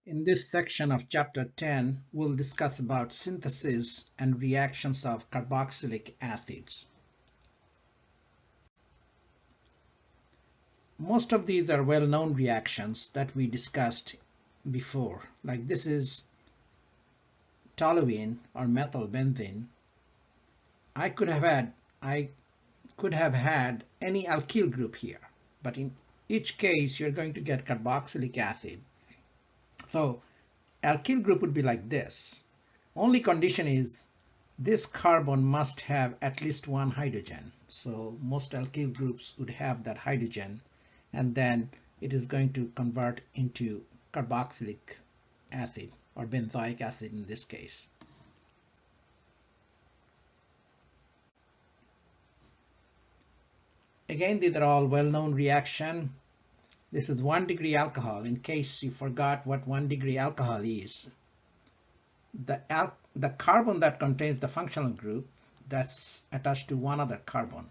In this section of chapter 10, we'll discuss about synthesis and reactions of carboxylic acids. Most of these are well-known reactions that we discussed before. Like this is toluene or methylbenzene. I could have had any alkyl group here, but in each case you're going to get carboxylic acid. So alkyl group would be like this. Only condition is this carbon must have at least one hydrogen. So most alkyl groups would have that hydrogen, and then it is going to convert into carboxylic acid or benzoic acid in this case. Again, these are all well-known reaction. This is 1 degree alcohol. In case you forgot what 1 degree alcohol is, the carbon that contains the functional group that's attached to one other carbon.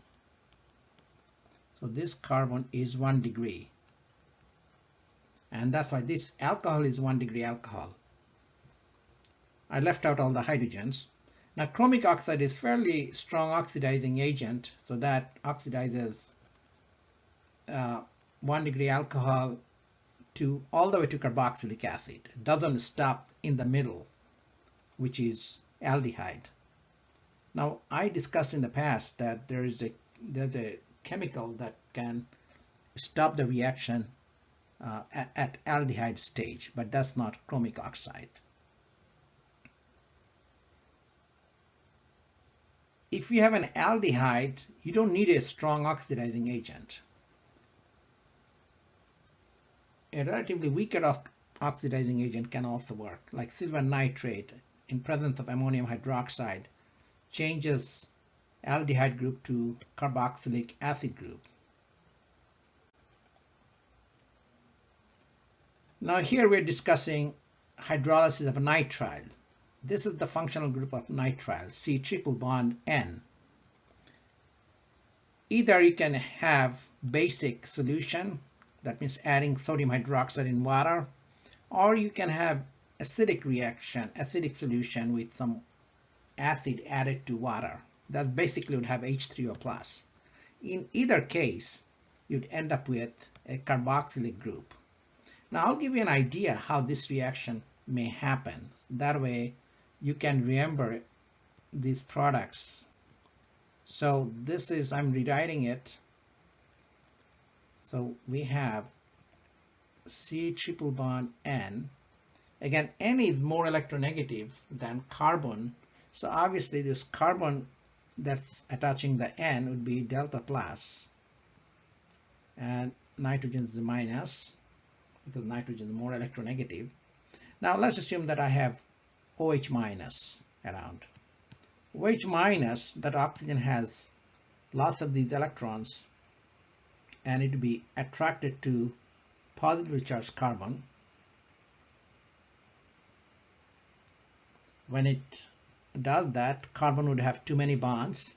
So this carbon is 1 degree, and that's why this alcohol is 1 degree alcohol. I left out all the hydrogens. Now chromic oxide is fairly strong oxidizing agent, so that oxidizes 1 degree alcohol to all the way to carboxylic acid. It doesn't stop in the middle, which is aldehyde. Now I discussed in the past that there's a chemical that can stop the reaction at aldehyde stage, but that's not chromic oxide. If you have an aldehyde, you don't need a strong oxidizing agent. A relatively weaker oxidizing agent can also work, like silver nitrate in presence of ammonium hydroxide changes aldehyde group to carboxylic acid group. Now here we're discussing hydrolysis of nitrile. This is the functional group of nitrile, C triple bond N. Either you can have basic solution, that means adding sodium hydroxide in water, or you can have acidic reaction, acidic solution with some acid added to water. That basically would have H3O plus. In either case, you'd end up with a carboxylic group. Now I'll give you an idea how this reaction may happen. That way you can remember these products. So this is, I'm rewriting it. So we have C triple bond N. Again, N is more electronegative than carbon. So obviously this carbon that's attaching the N would be delta plus, and nitrogen is the minus because nitrogen is more electronegative. Now let's assume that I have OH minus around. OH minus, that oxygen has lots of these electrons, and it will be attracted to positively charged carbon. When it does that, carbon would have too many bonds,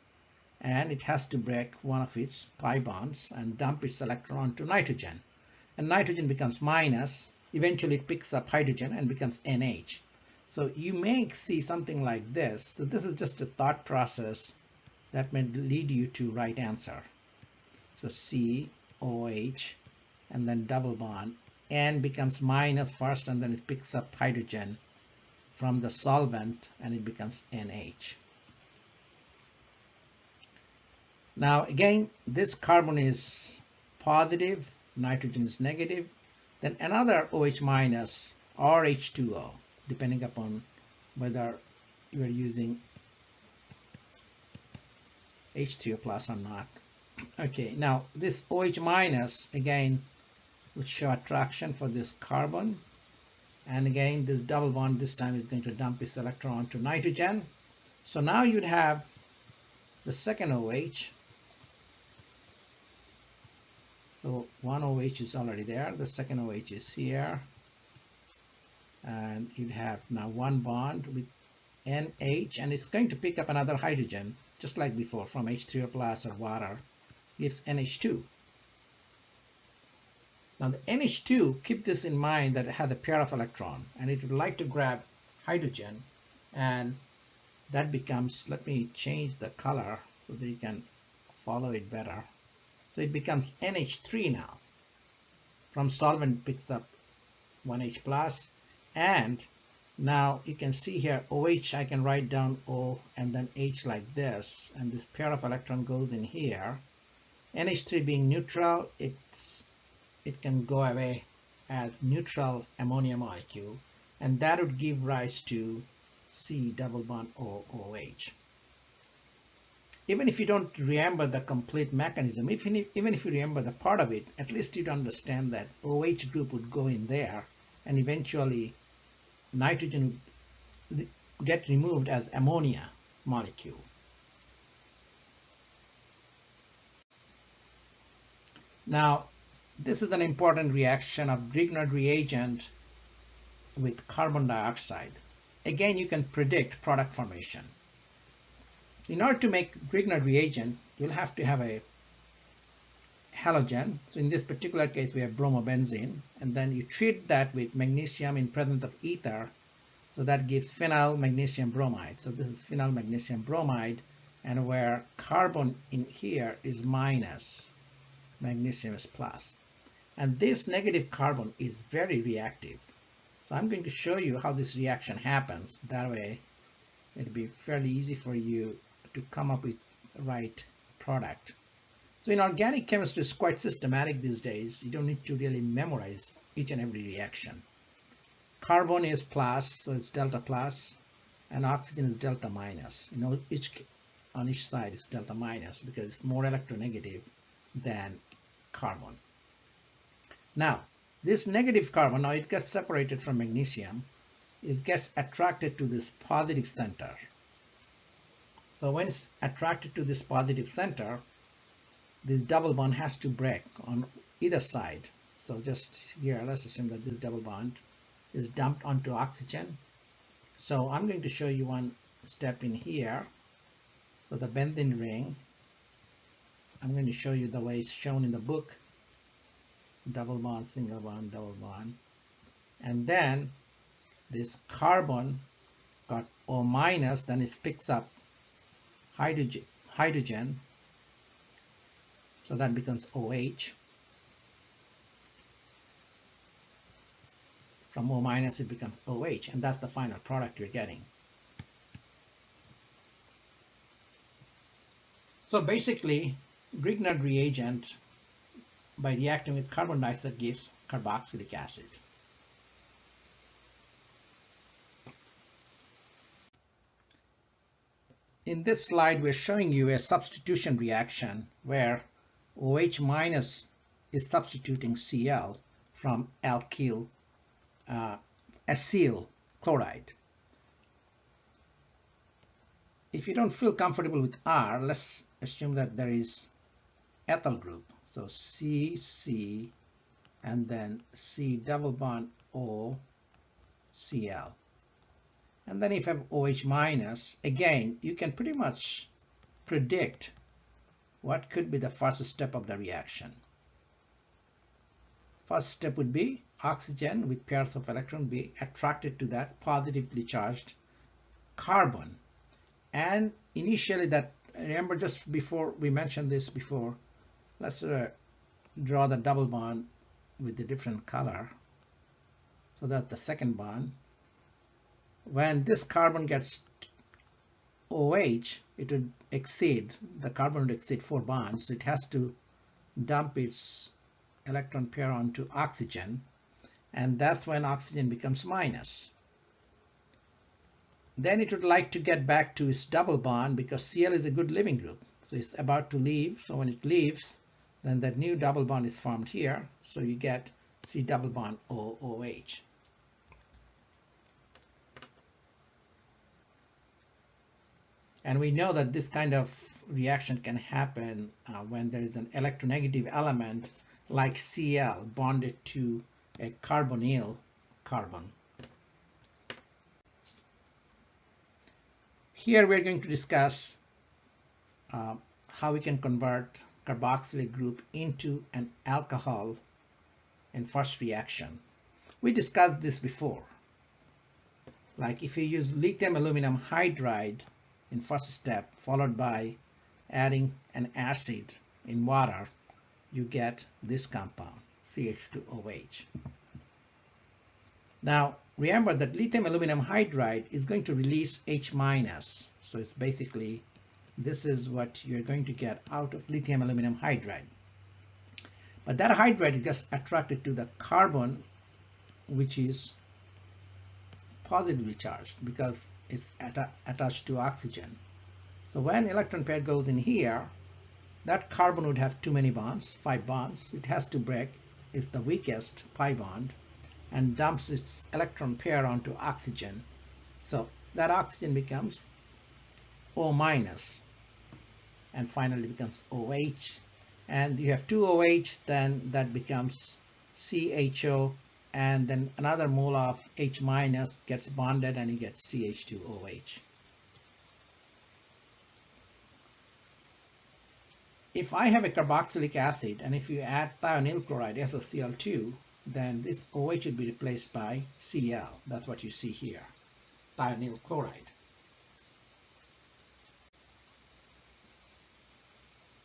and it has to break one of its pi bonds and dump its electron to nitrogen. And nitrogen becomes minus. Eventually it picks up hydrogen and becomes NH. So you may see something like this. So this is just a thought process that may lead you to right answer. So C, OH, and then double bond. N becomes minus first, and then it picks up hydrogen from the solvent, and it becomes NH. Now again, this carbon is positive, nitrogen is negative, then another OH minus or H2O, depending upon whether you are using H3O plus or not. Okay, now this OH minus again would show attraction for this carbon, and again this double bond this time is going to dump its electron to nitrogen. So now you'd have the second OH. So one OH is already there, the second OH is here, and you'd have now one bond with NH, and it's going to pick up another hydrogen just like before from H3O plus or water, gives NH2. Now the NH2, keep this in mind that it has a pair of electron and it would like to grab hydrogen, and that becomes, let me change the color so that you can follow it better. So it becomes NH3 now. From solvent picks up 1H plus, and now you can see here OH, I can write down O and then H like this, and this pair of electron goes in here. NH3 being neutral, it can go away as neutral ammonia molecule, and that would give rise to C double bond OH. Even if you don't remember the complete mechanism, even if you remember the part of it, at least you'd understand that OH group would go in there, and eventually nitrogen would get removed as ammonia molecule. Now, this is an important reaction of Grignard reagent with carbon dioxide. Again, you can predict product formation. In order to make Grignard reagent, you'll have to have a halogen. So in this particular case, we have bromobenzene, and then you treat that with magnesium in presence of ether. So that gives phenyl magnesium bromide. So this is phenyl magnesium bromide, and where carbon in here is minus, magnesium is plus. And this negative carbon is very reactive. So I'm going to show you how this reaction happens. That way it'll be fairly easy for you to come up with the right product. So in organic chemistry, it's quite systematic these days. You don't need to really memorize each and every reaction. Carbon is plus, so it's delta plus, and oxygen is delta minus. You know, on each side is delta minus because it's more electronegative than carbon. Now, this negative carbon, now it gets separated from magnesium, it gets attracted to this positive center. So when it's attracted to this positive center, this double bond has to break on either side. So just here, let's assume that this double bond is dumped onto oxygen. So I'm going to show you one step in here. So the benzene ring, I'm going to show you the way it's shown in the book. Double bond, single bond, double bond. And then this carbon got O minus, then it picks up hydrogen. So that becomes OH. From O minus it becomes OH, and that's the final product you're getting. So basically, Grignard reagent, by reacting with carbon dioxide, gives carboxylic acid. In this slide, we're showing you a substitution reaction where OH minus is substituting Cl from acyl chloride. If you don't feel comfortable with R, let's assume that there is ethyl group. So CC and then C double bond O Cl. And then if you have OH minus, again, you can pretty much predict what could be the first step of the reaction. First step would be oxygen with pairs of electrons be attracted to that positively charged carbon. And initially that, remember just before we mentioned this before, let's draw the double bond with the different color. So that's the second bond. When this carbon gets OH, it would exceed, the carbon would exceed 4 bonds. So it has to dump its electron pair onto oxygen, and that's when oxygen becomes minus. Then it would like to get back to its double bond because Cl is a good leaving group. So it's about to leave. So when it leaves, then that new double bond is formed here. So you get C double bond OH. And we know that this kind of reaction can happen when there is an electronegative element like Cl bonded to a carbonyl carbon. Here we're going to discuss how we can convert carboxylic group into an alcohol in first reaction. We discussed this before. Like if you use lithium aluminum hydride in first step followed by adding an acid in water, you get this compound, CH2OH. Now remember that lithium aluminum hydride is going to release H-, so it's basically this is what you're going to get out of lithium aluminum hydride. But that hydride gets attracted to the carbon, which is positively charged because it's attached to oxygen. So when electron pair goes in here, that carbon would have too many bonds, 5 bonds. It has to break, it's the weakest pi bond, and dumps its electron pair onto oxygen. So that oxygen becomes O-, and finally becomes OH. And you have 2 OH, then that becomes CHO, and then another mole of H- gets bonded and you get CH2OH. If I have a carboxylic acid and if you add thionyl chloride, SOCl2, then this OH would be replaced by Cl. That's what you see here, thionyl chloride.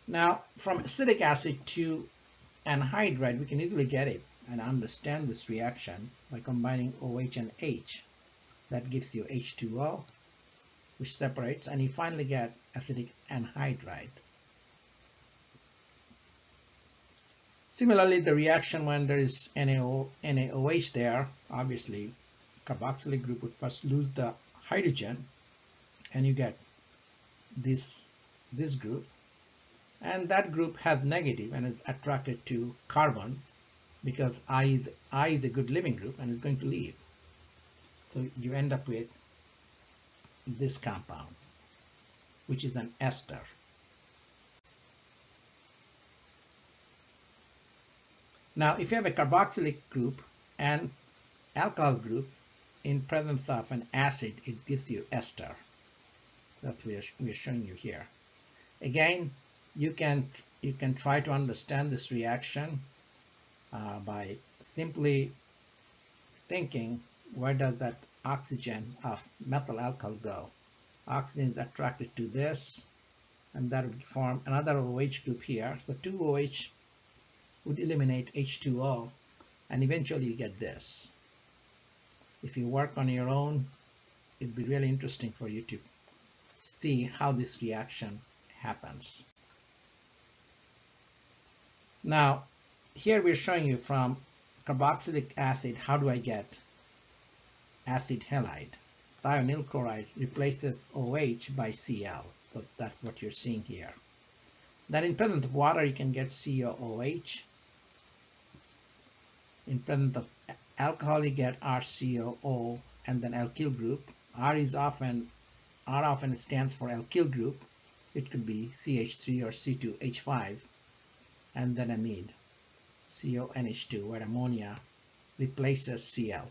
Now, from acetic acid to anhydride, we can easily get it and understand this reaction by combining OH and H. That gives you H2O, which separates, and you finally get acetic anhydride. Similarly, the reaction when there is NaOH there, obviously, carboxylic group would first lose the hydrogen, and you get this group. And that group has negative and is attracted to carbon because I is a good leaving group and is going to leave. So you end up with this compound, which is an ester. Now, if you have a carboxylic group and alcohol group in presence of an acid, it gives you ester. That's what we're showing you here. Again, you can try to understand this reaction by simply thinking, where does that oxygen of methyl alcohol go? Oxygen is attracted to this, and that would form another OH group here. So 2 OH would eliminate H2O, and eventually you get this. If you work on your own, it'd be really interesting for you to see how this reaction happens. Now, here we're showing you from carboxylic acid, how do I get acid halide? Thionyl chloride replaces OH by Cl. So that's what you're seeing here. Then in presence of water, you can get COOH. In presence of alcohol, you get RCOO and then alkyl group. R often stands for alkyl group. It could be CH3 or C2H5. And then amide, CONH2, where ammonia replaces Cl.